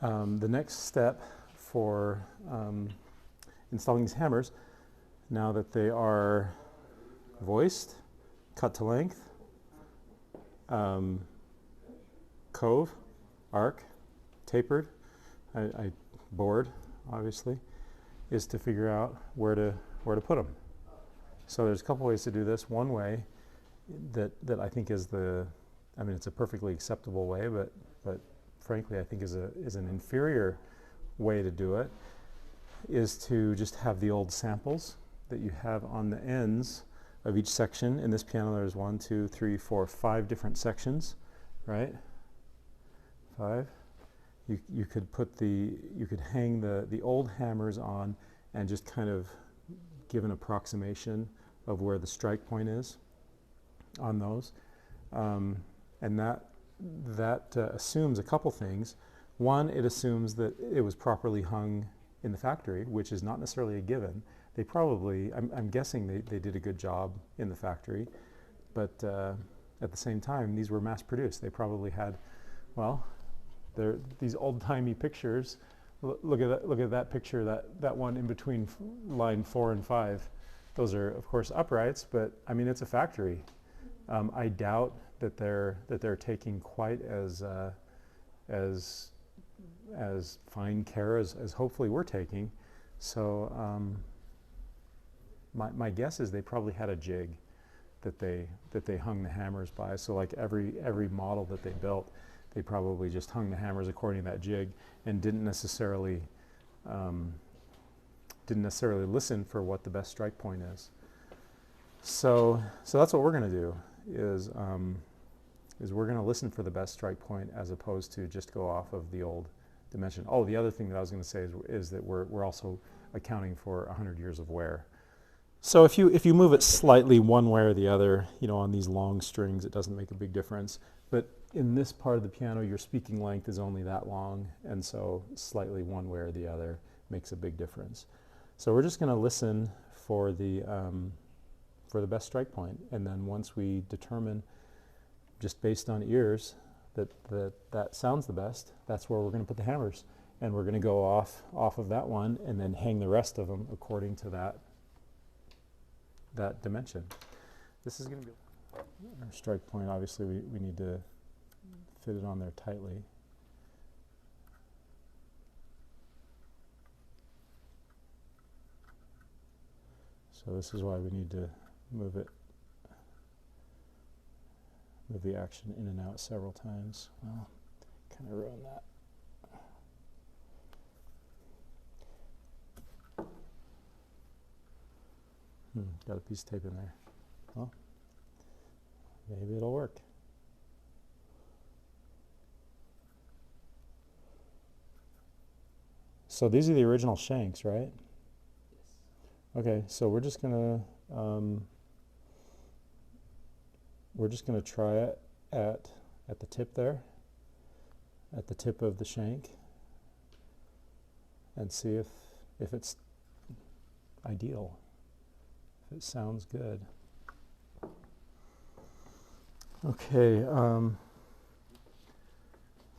The next step for installing these hammers, now that they are voiced, cut to length, cove, arc, tapered, I bored, obviously, is to figure out where to put them. So there's a couple ways to do this. One way that I think is it's a perfectly acceptable way, but frankly I think is an inferior way to do it, is to just have the old samples that you have on the ends of each section. In this piano there's 1, 2, 3, 4, 5 different sections, right? 5. You could hang the old hammers on and just kind of give an approximation of where the strike point is on those, and that assumes a couple things. One, it assumes that it was properly hung in the factory, which is not necessarily a given. They probably, I'm guessing they did a good job in the factory, but at the same time, these were mass produced. They probably had, well, these old-timey pictures. Look at that picture, that one in between line 4 and 5. Those are, of course, uprights, but I mean, it's a factory. I doubt that they're taking quite as fine care as hopefully we're taking. So my guess is they probably had a jig that they hung the hammers by. So like every model that they built, they probably just hung the hammers according to that jig and didn't necessarily listen for what the best strike point is. So that's what we're going to do, is we're going to listen for the best strike point as opposed to just go off of the old dimension. Oh, the other thing that I was going to say is that we're also accounting for 100 years of wear. So if you move it slightly one way or the other, on these long strings, it doesn't make a big difference. But in this part of the piano, your speaking length is only that long, and so slightly one way or the other makes a big difference. So we're just going to listen for the best strike point, and then once we determine, just based on ears, that sounds the best, that's where we're going to put the hammers, and we're going to go off of that one, and then hang the rest of them according to that dimension. This is going to be our strike point. Obviously, we need to fit it on there tightly. So this is why we need to move the action in and out several times. Well, kind of ruin that. Got a piece of tape in there. Well, maybe it'll work. So these are the original shanks, right? Yes. Okay, so we're just gonna try it at the tip there, at the tip of the shank, and see if it's ideal, if it sounds good. Okay,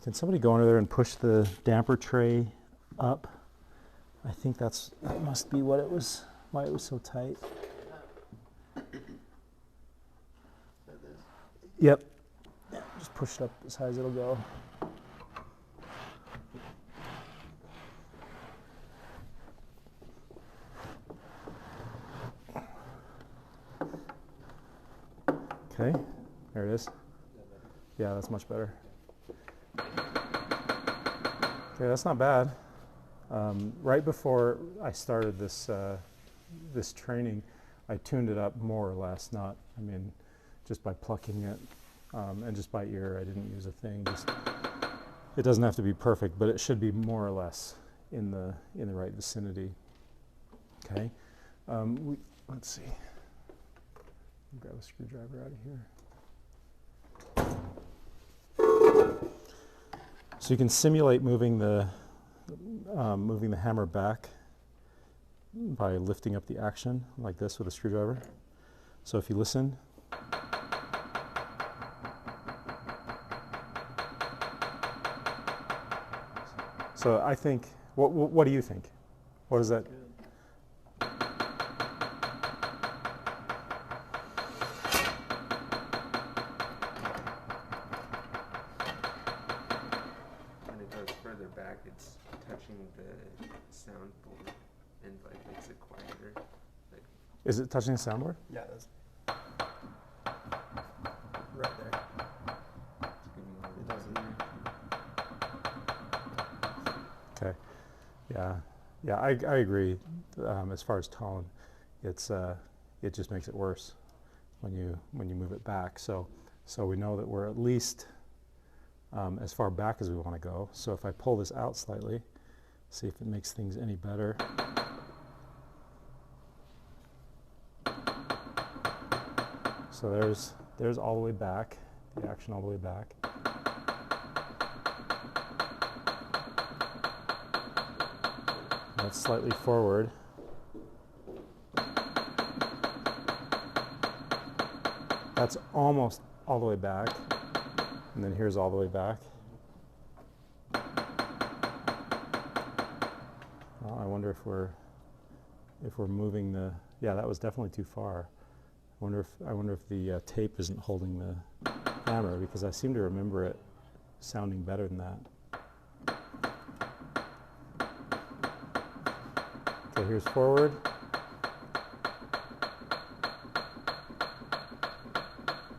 can somebody go under there and push the damper tray up? I think that must be what it was, why it was so tight. Yep. Yeah, just push it up as high as it'll go. Okay, there it is. Yeah, that's much better. Okay, that's not bad. Right before I started this training, I tuned it up more or less. Just by plucking it and just by ear. I didn't use a thing. It doesn't have to be perfect, but it should be more or less in the right vicinity. Okay. Let's see. Grab a screwdriver out of here. So you can simulate moving the hammer back by lifting up the action like this with a screwdriver. So if you listen, So I think, what do you think? What is that? When it goes further back, it's touching the soundboard and like makes it quieter. Like, Is it touching the soundboard? Yeah, that's right there. It doesn't. Okay. Yeah. Yeah, I agree. As far as tone, it's it just makes it worse when you move it back. So we know that we're at least as far back as we want to go. So if I pull this out slightly, see if it makes things any better. So there's all the way back, the action all the way back. That's slightly forward. That's almost all the way back. And then here's all the way back. Well, I wonder if we're moving the, yeah, that was definitely too far. I wonder if the tape isn't holding the hammer, because I seem to remember it sounding better than that. Okay, here's forward.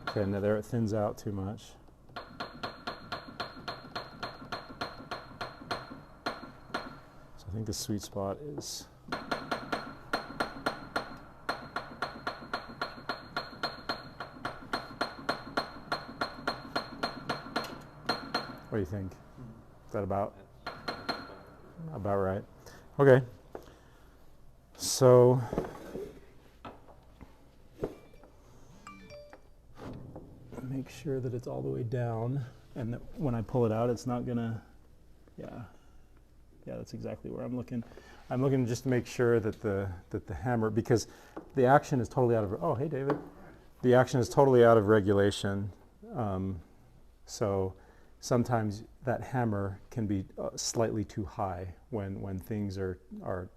Okay, now there it thins out too much. So I think the sweet spot is what do you think? Is that about right? Okay. So make sure that it's all the way down, and that when I pull it out, it's not gonna, yeah, that's exactly where I'm looking. I'm looking just to make sure that the hammer, because the action is totally out of, oh, hey, David. The action is totally out of regulation. So sometimes that hammer can be slightly too high when things are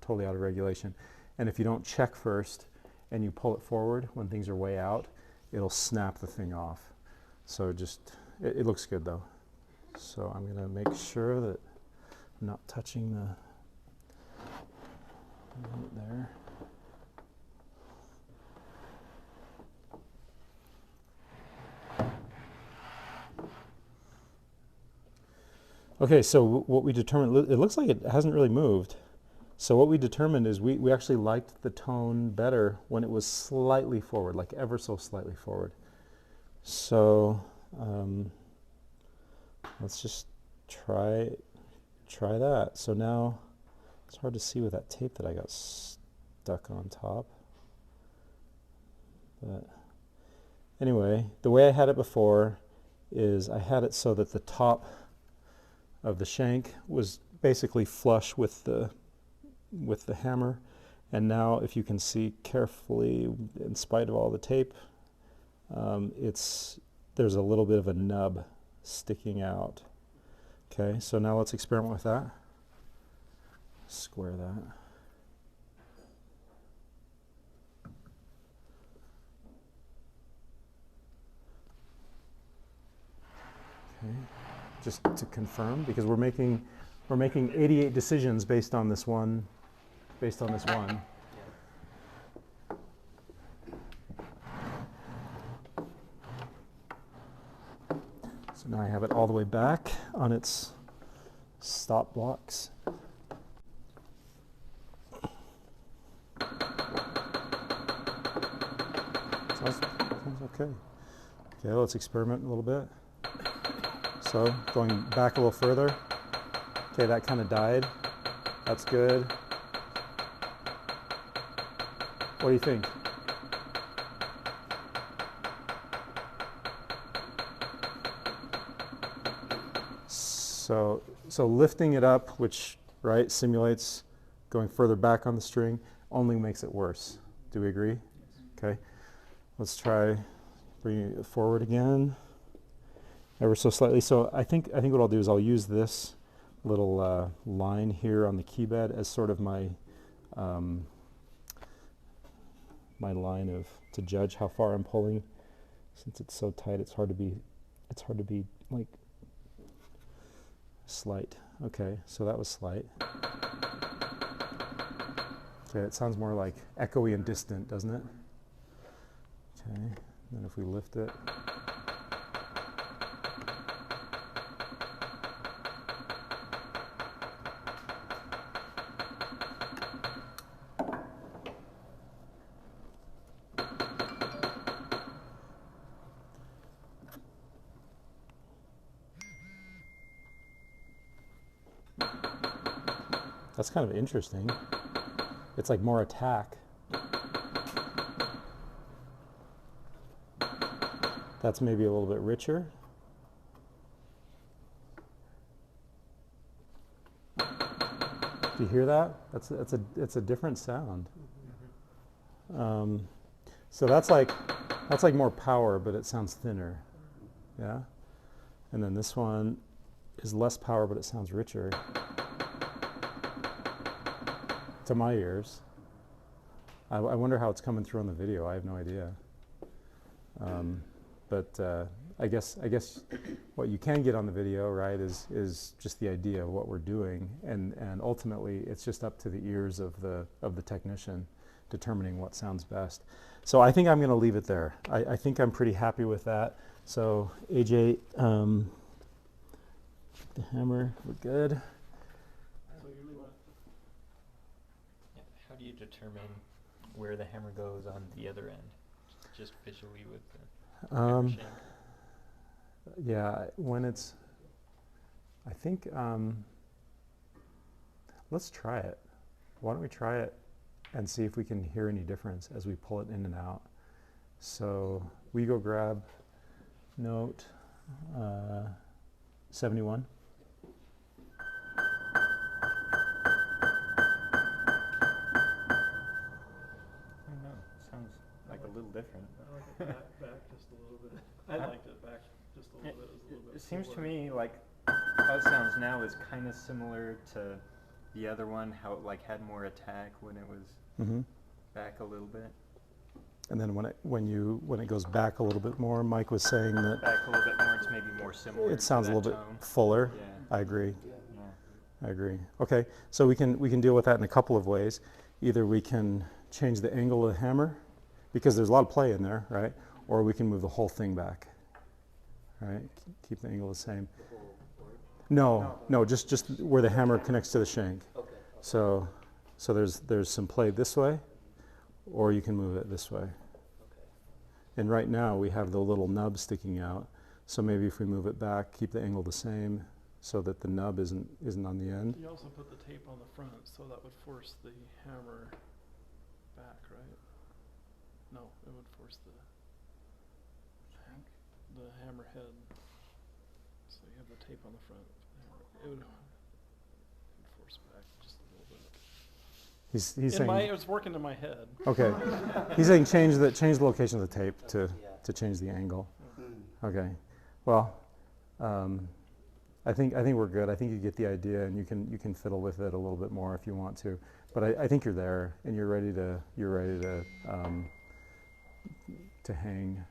totally out of regulation. And if you don't check first and you pull it forward when things are way out, it'll snap the thing off. So just, it looks good though. So I'm gonna make sure that I'm not touching the right there. Okay, so what we determined, it looks like it hasn't really moved. So what we determined is we actually liked the tone better when it was slightly forward, like ever so slightly forward. So let's just try that. So now it's hard to see with that tape that I got stuck on top. But anyway, the way I had it before is I had it so that the top of the shank was basically flush with the hammer, and now if you can see carefully, in spite of all the tape, there's a little bit of a nub sticking out. Okay, so now let's experiment with that. Square that. Okay. Just to confirm, because we're making 88 decisions based on this one. So now I have it all the way back on its stop blocks. Sounds okay. Okay, let's experiment a little bit. So going back a little further. Okay, that kind of died. That's good. What do you think? So lifting it up, which simulates going further back on the string, only makes it worse. Do we agree? Okay. Let's try bringing it forward again. Ever so slightly. So I think what I'll do is I'll use this little line here on the key bed as sort of my my line of to judge how far I'm pulling. Since it's so tight, it's hard to be like slight. Okay, so that was slight. Okay, it sounds more like echoey and distant, doesn't it? Okay, then if we lift it. That's kind of interesting. It's like more attack. That's maybe a little bit richer. Do you hear that? It's a different sound. So that's like more power, but it sounds thinner. Yeah. And then this one is less power, but it sounds richer. To my ears. I wonder how it's coming through on the video. I have no idea. But I guess what you can get on the video, right, is just the idea of what we're doing, and ultimately it's just up to the ears of the technician determining what sounds best. So I think I'm going to leave it there. I think I'm pretty happy with that. So AJ, the hammer, we're good. How do you determine where the hammer goes on the other end? Just visually with the hammer shank? Yeah, when it's, I think, let's try it. Why don't we try it and see if we can hear any difference as we pull it in and out. So we go grab note 71. Different. I like it back just a little bit. I liked it back just a little bit. It was a little bit. It seems to fuller. me like how it sounds now is kind of similar to the other one, how it like had more attack when it was back a little bit. And then when it goes back a little bit more, Mike was saying that Back a little bit more, it's maybe more similar. it sounds to a little that bit tone. fuller. Yeah. I agree. Yeah. I agree. Okay, so we can deal with that in a couple of ways. Either we can change the angle of the hammer, because there's a lot of play in there, right? Or we can move the whole thing back, right? Keep the angle the same. No, just where the hammer connects to the shank. Okay. So there's some play this way, or you can move it this way. Okay. And right now we have the little nub sticking out. So maybe if we move it back, keep the angle the same, so that the nub isn't on the end. You also put the tape on the front, so that would force the hammer back, right? No, it would force the hammer head. So you have the tape on the front. It would force back just a little bit. He's It saying was working in my head. okay. He's saying change the location of the tape to change the angle. Okay. Well, I think we're good. I think you get the idea, and you can fiddle with it a little bit more if you want to. But I think you're there, and you're ready to hang.